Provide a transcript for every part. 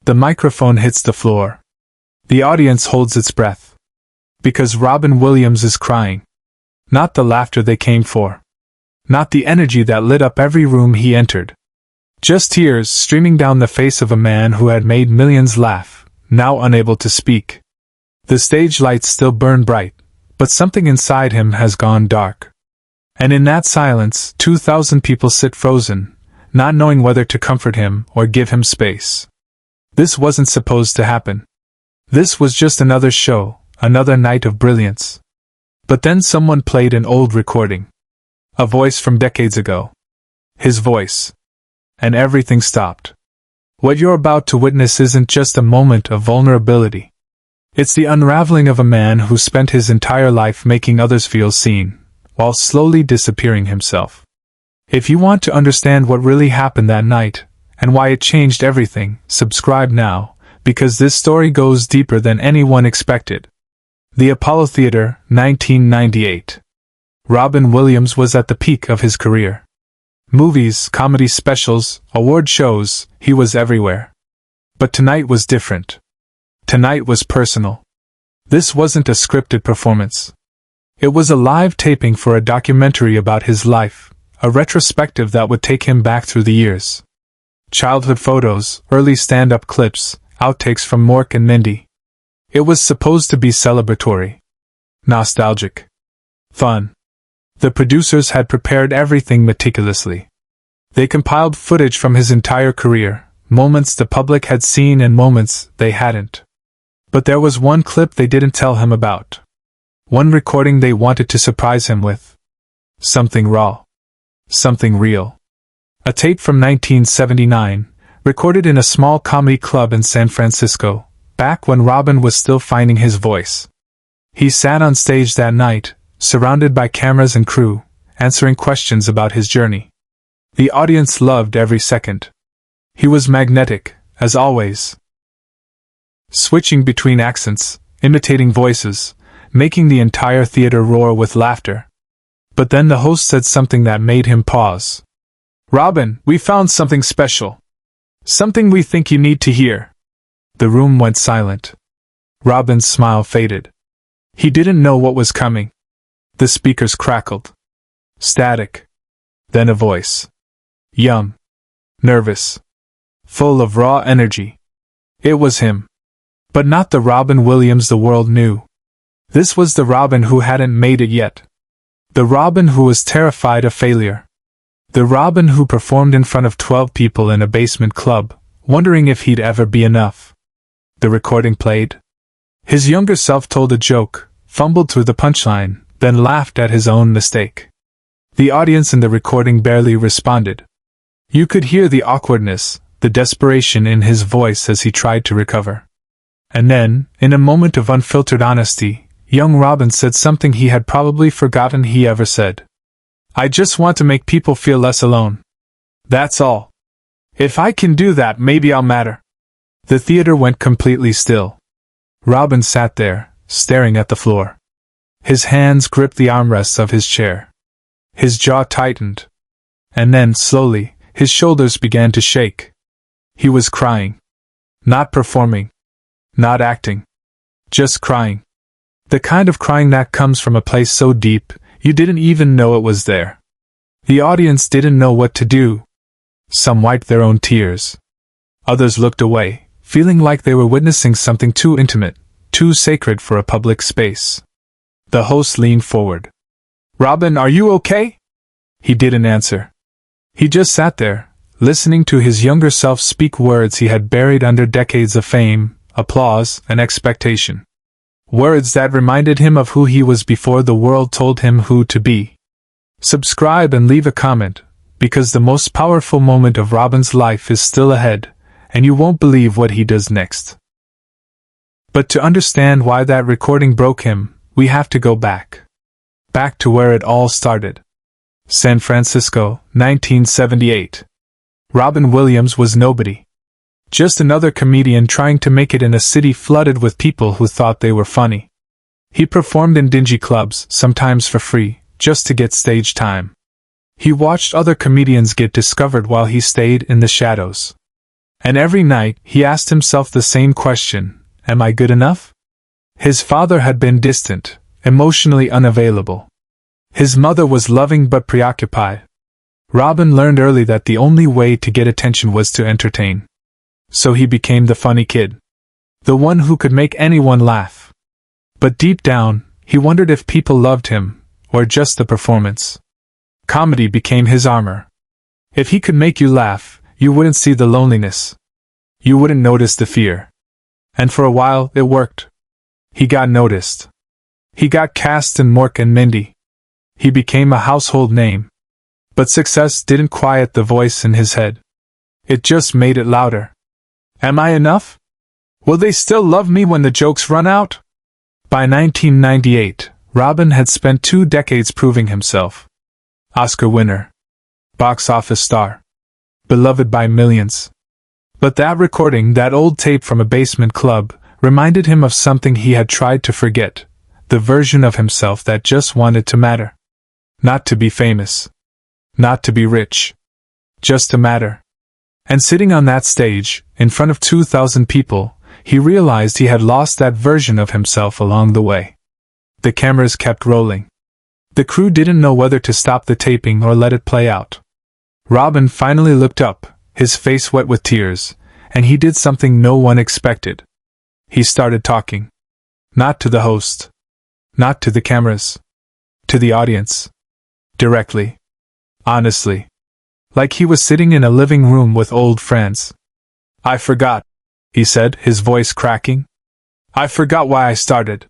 The microphone hits the floor. The audience holds its breath. Because Robin Williams is crying. Not the laughter they came for. Not the energy that lit up every room he entered. Just tears streaming down the face of a man who had made millions laugh, now unable to speak. The stage lights still burn bright, but something inside him has gone dark. And in that silence, 2,000 people sit frozen, not knowing whether to comfort him or give him space. This wasn't supposed to happen. This was just another show, another night of brilliance. But then someone played an old recording. A voice from decades ago. His voice. And everything stopped. What you're about to witness isn't just a moment of vulnerability. It's the unraveling of a man who spent his entire life making others feel seen, while slowly disappearing himself. If you want to understand what really happened that night, and why it changed everything, subscribe now, because this story goes deeper than anyone expected. The Apollo Theater, 1998. Robin Williams was at the peak of his career. Movies, comedy specials, award shows, he was everywhere. But tonight was different. Tonight was personal. This wasn't a scripted performance. It was a live taping for a documentary about his life, a retrospective that would take him back through the years. Childhood photos, early stand-up clips, outtakes from Mork and Mindy. It was supposed to be celebratory. Nostalgic. Fun. The producers had prepared everything meticulously. They compiled footage from his entire career, moments the public had seen and moments they hadn't. But there was one clip they didn't tell him about. One recording they wanted to surprise him with. Something raw. Something real. A tape from 1979, recorded in a small comedy club in San Francisco, back when Robin was still finding his voice. He sat on stage that night, surrounded by cameras and crew, answering questions about his journey. The audience loved every second. He was magnetic, as always. Switching between accents, imitating voices, making the entire theater roar with laughter. But then the host said something that made him pause. "Robin, we found something special. Something we think you need to hear." The room went silent. Robin's smile faded. He didn't know what was coming. The speakers crackled. Static. Then a voice. Young. Nervous. Full of raw energy. It was him. But not the Robin Williams the world knew. This was the Robin who hadn't made it yet. The Robin who was terrified of failure. The Robin who performed in front of 12 people in a basement club, wondering if he'd ever be enough. The recording played. His younger self told a joke, fumbled through the punchline, then laughed at his own mistake. The audience in the recording barely responded. You could hear the awkwardness, the desperation in his voice as he tried to recover. And then, in a moment of unfiltered honesty, young Robin said something he had probably forgotten he ever said. "I just want to make people feel less alone. That's all. If I can do that, maybe I'll matter." The theater went completely still. Robin sat there, staring at the floor. His hands gripped the armrests of his chair. His jaw tightened. And then, slowly, his shoulders began to shake. He was crying. Not performing. Not acting. Just crying. The kind of crying that comes from a place so deep, you didn't even know it was there. The audience didn't know what to do. Some wiped their own tears. Others looked away, feeling like they were witnessing something too intimate, too sacred for a public space. The host leaned forward. "Robin, are you okay?" He didn't answer. He just sat there, listening to his younger self speak words he had buried under decades of fame, applause, and expectation. Words that reminded him of who he was before the world told him who to be. Subscribe and leave a comment, because the most powerful moment of Robin's life is still ahead, and you won't believe what he does next. But to understand why that recording broke him, we have to go back. Back to where it all started. San Francisco, 1978. Robin Williams was nobody. Just another comedian trying to make it in a city flooded with people who thought they were funny. He performed in dingy clubs, sometimes for free, just to get stage time. He watched other comedians get discovered while he stayed in the shadows. And every night he asked himself the same question, am I good enough? His father had been distant, emotionally unavailable. His mother was loving but preoccupied. Robin learned early that the only way to get attention was to entertain. So he became the funny kid. The one who could make anyone laugh. But deep down, he wondered if people loved him, or just the performance. Comedy became his armor. If he could make you laugh, you wouldn't see the loneliness. You wouldn't notice the fear. And for a while, it worked. He got noticed. He got cast in Mork and Mindy. He became a household name. But success didn't quiet the voice in his head. It just made it louder. Am I enough? Will they still love me when the jokes run out? By 1998, Robin had spent 2 decades proving himself. Oscar winner. Box office star. Beloved by millions. But that recording, that old tape from a basement club, reminded him of something he had tried to forget, the version of himself that just wanted to matter. Not to be famous. Not to be rich. Just to matter. And sitting on that stage, in front of 2,000 people, he realized he had lost that version of himself along the way. The cameras kept rolling. The crew didn't know whether to stop the taping or let it play out. Robin finally looked up, his face wet with tears, and he did something no one expected. He started talking. Not to the host. Not to the cameras. To the audience. Directly. Honestly. Like he was sitting in a living room with old friends. I forgot, he said, his voice cracking. I forgot why I started.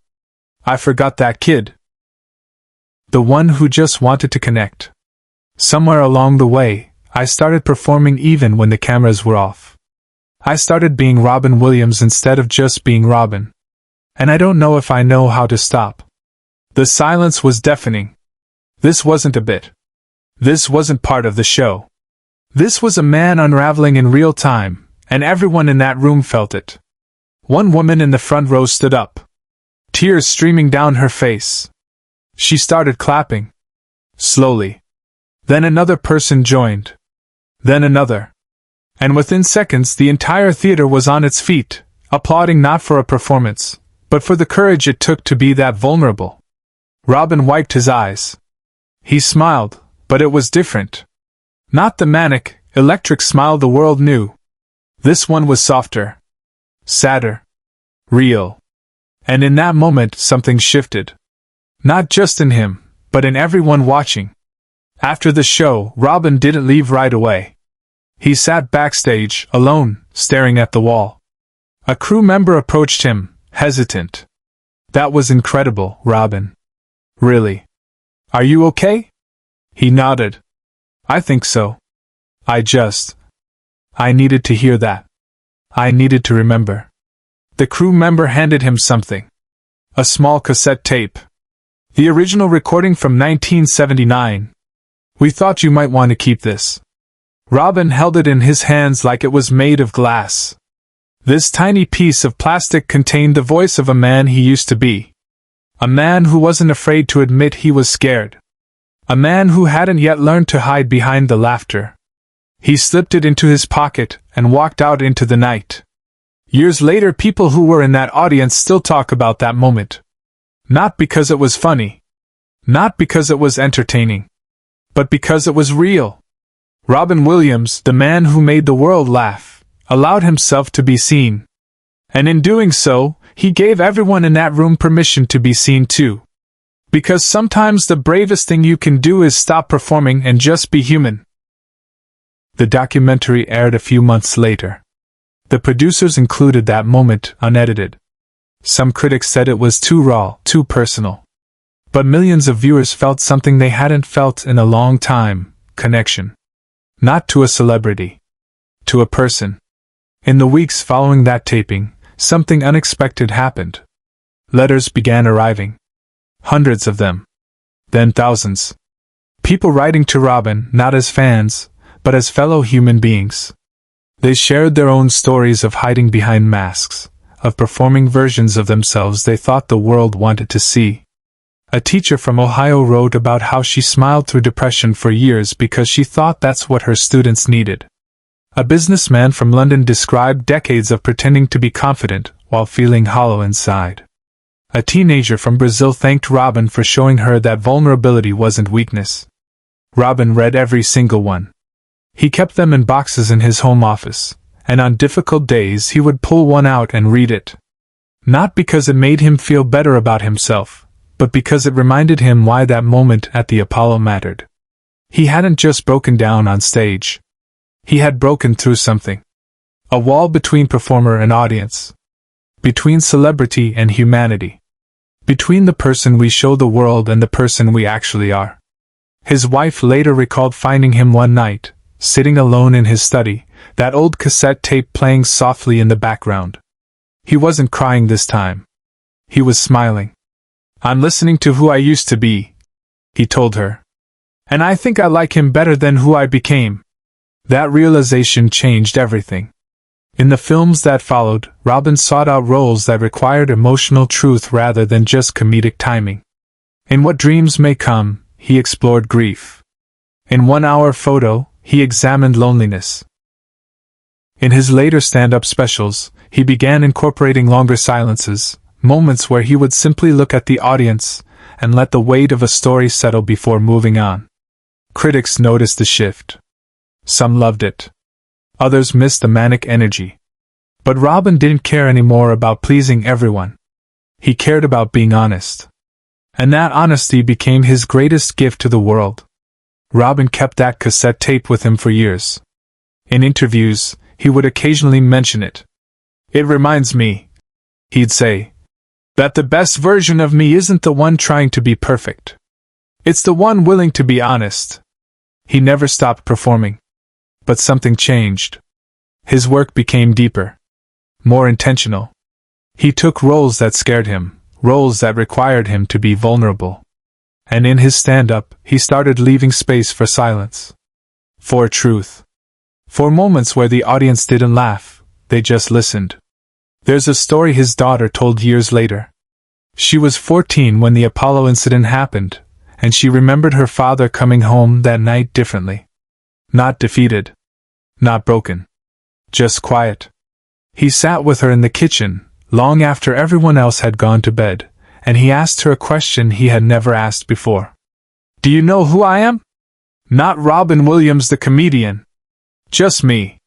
I forgot that kid. The one who just wanted to connect. Somewhere along the way, I started performing even when the cameras were off. I started being Robin Williams instead of just being Robin. And I don't know if I know how to stop. The silence was deafening. This wasn't a bit. This wasn't part of the show. This was a man unraveling in real time, and everyone in that room felt it. One woman in the front row stood up. Tears streaming down her face. She started clapping. Slowly. Then another person joined. Then another. And within seconds the entire theater was on its feet, applauding not for a performance, but for the courage it took to be that vulnerable. Robin wiped his eyes. He smiled, but it was different. Not the manic, electric smile the world knew. This one was softer. Sadder. Real. And in that moment something shifted. Not just in him, but in everyone watching. After the show, Robin didn't leave right away. He sat backstage, alone, staring at the wall. A crew member approached him, hesitant. That was incredible, Robin. Really? Are you okay? He nodded. I think so. I needed to hear that. I needed to remember. The crew member handed him something. A small cassette tape. The original recording from 1979. We thought you might want to keep this. Robin held it in his hands like it was made of glass. This tiny piece of plastic contained the voice of a man he used to be. A man who wasn't afraid to admit he was scared. A man who hadn't yet learned to hide behind the laughter. He slipped it into his pocket and walked out into the night. Years later, people who were in that audience still talk about that moment. Not because it was funny. Not because it was entertaining. But because it was real. Robin Williams, the man who made the world laugh, allowed himself to be seen. And in doing so, he gave everyone in that room permission to be seen too. Because sometimes the bravest thing you can do is stop performing and just be human. The documentary aired a few months later. The producers included that moment unedited. Some critics said it was too raw, too personal. But millions of viewers felt something they hadn't felt in a long time: connection. Not to a celebrity. To a person. In the weeks following that taping, something unexpected happened. Letters began arriving. Hundreds of them. Then thousands. People writing to Robin not as fans, but as fellow human beings. They shared their own stories of hiding behind masks, of performing versions of themselves they thought the world wanted to see. A teacher from Ohio wrote about how she smiled through depression for years because she thought that's what her students needed. A businessman from London described decades of pretending to be confident while feeling hollow inside. A teenager from Brazil thanked Robin for showing her that vulnerability wasn't weakness. Robin read every single one. He kept them in boxes in his home office, and on difficult days he would pull one out and read it. Not because it made him feel better about himself, but because it reminded him why that moment at the Apollo mattered. He hadn't just broken down on stage. He had broken through something. A wall between performer and audience. Between celebrity and humanity. Between the person we show the world and the person we actually are. His wife later recalled finding him one night, sitting alone in his study, that old cassette tape playing softly in the background. He wasn't crying this time. He was smiling. "I'm listening to who I used to be," he told her. "And I think I like him better than who I became." That realization changed everything. In the films that followed, Robin sought out roles that required emotional truth rather than just comedic timing. In What Dreams May Come, he explored grief. In 1 Hour Photo, he examined loneliness. In his later stand-up specials, he began incorporating longer silences, moments where he would simply look at the audience and let the weight of a story settle before moving on. Critics noticed the shift. Some loved it. Others missed the manic energy. But Robin didn't care anymore about pleasing everyone. He cared about being honest. And that honesty became his greatest gift to the world. Robin kept that cassette tape with him for years. In interviews, he would occasionally mention it. "It reminds me," he'd say, "that the best version of me isn't the one trying to be perfect. It's the one willing to be honest." He never stopped performing. But something changed. His work became deeper. More intentional. He took roles that scared him, roles that required him to be vulnerable. And in his stand-up, he started leaving space for silence. For truth. For moments where the audience didn't laugh, they just listened. There's a story his daughter told years later. She was 14 when the Apollo incident happened, and she remembered her father coming home that night differently. Not defeated. Not broken. Just quiet. He sat with her in the kitchen, long after everyone else had gone to bed, and he asked her a question he had never asked before. "Do you know who I am? Not Robin Williams the comedian. Just me.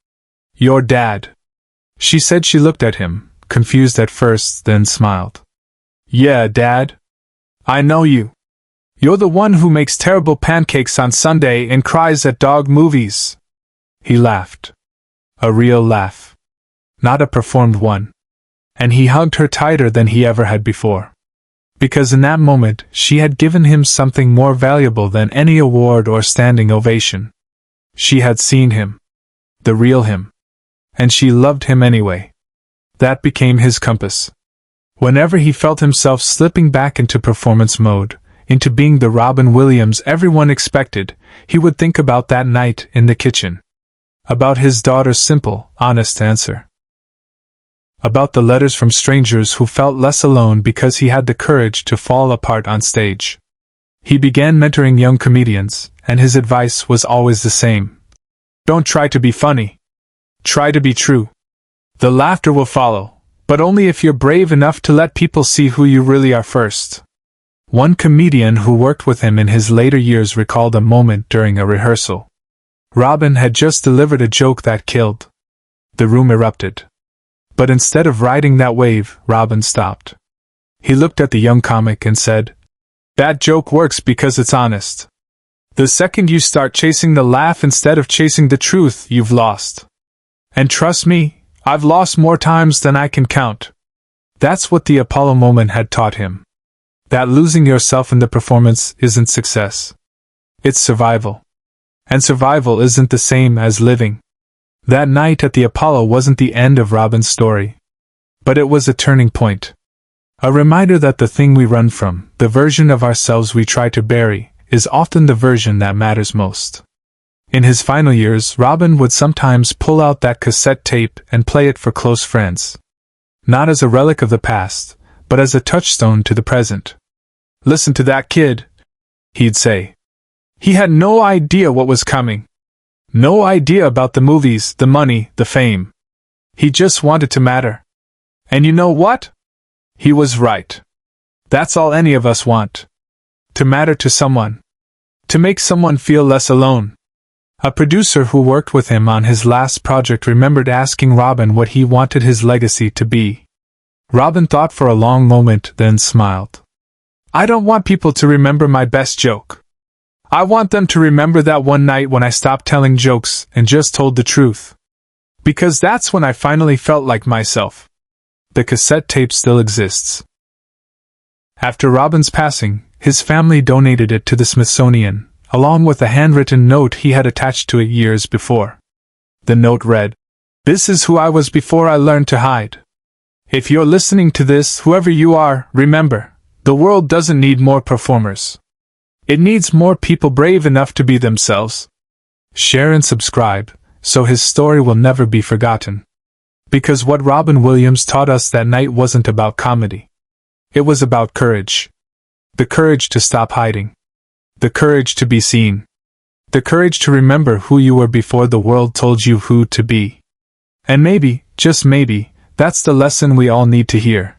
Your dad." She said she looked at him, confused at first, then smiled. "Yeah, Dad. I know you. You're the one who makes terrible pancakes on Sunday and cries at dog movies." He laughed. A real laugh. Not a performed one. And he hugged her tighter than he ever had before. Because in that moment, she had given him something more valuable than any award or standing ovation. She had seen him. The real him. And she loved him anyway. That became his compass. Whenever he felt himself slipping back into performance mode, into being the Robin Williams everyone expected, he would think about that night in the kitchen. About his daughter's simple, honest answer. About the letters from strangers who felt less alone because he had the courage to fall apart on stage. He began mentoring young comedians, and his advice was always the same. Don't try to be funny. Try to be true. The laughter will follow, but only if you're brave enough to let people see who you really are first. One comedian who worked with him in his later years recalled a moment during a rehearsal. Robin had just delivered a joke that killed. The room erupted. But instead of riding that wave, Robin stopped. He looked at the young comic and said, "That joke works because it's honest. The second you start chasing the laugh instead of chasing the truth, you've lost. And trust me, I've lost more times than I can count." That's what the Apollo moment had taught him. That losing yourself in the performance isn't success. It's survival. And survival isn't the same as living. That night at the Apollo wasn't the end of Robin's story. But it was a turning point. A reminder that the thing we run from, the version of ourselves we try to bury, is often the version that matters most. In his final years, Robin would sometimes pull out that cassette tape and play it for close friends. Not as a relic of the past, but as a touchstone to the present. "Listen to that kid," he'd say. "He had no idea what was coming. No idea about the movies, the money, the fame. He just wanted to matter. And you know what? He was right. That's all any of us want. To matter to someone. To make someone feel less alone. A producer who worked with him on his last project remembered asking Robin what he wanted his legacy to be. Robin thought for a long moment, then smiled. I don't want people to remember my best joke. I want them to remember that one night when I stopped telling jokes and just told the truth. Because that's when I finally felt like myself. The cassette tape still exists. After Robin's passing, his family donated it to the Smithsonian, along with a handwritten note he had attached to it years before. The note read, "This is who I was before I learned to hide. If you're listening to this, whoever you are, remember, the world doesn't need more performers. It needs more people brave enough to be themselves." Share and subscribe, so his story will never be forgotten. Because what Robin Williams taught us that night wasn't about comedy. It was about courage. The courage to stop hiding. The courage to be seen. The courage to remember who you were before the world told you who to be. And maybe, just maybe, that's the lesson we all need to hear.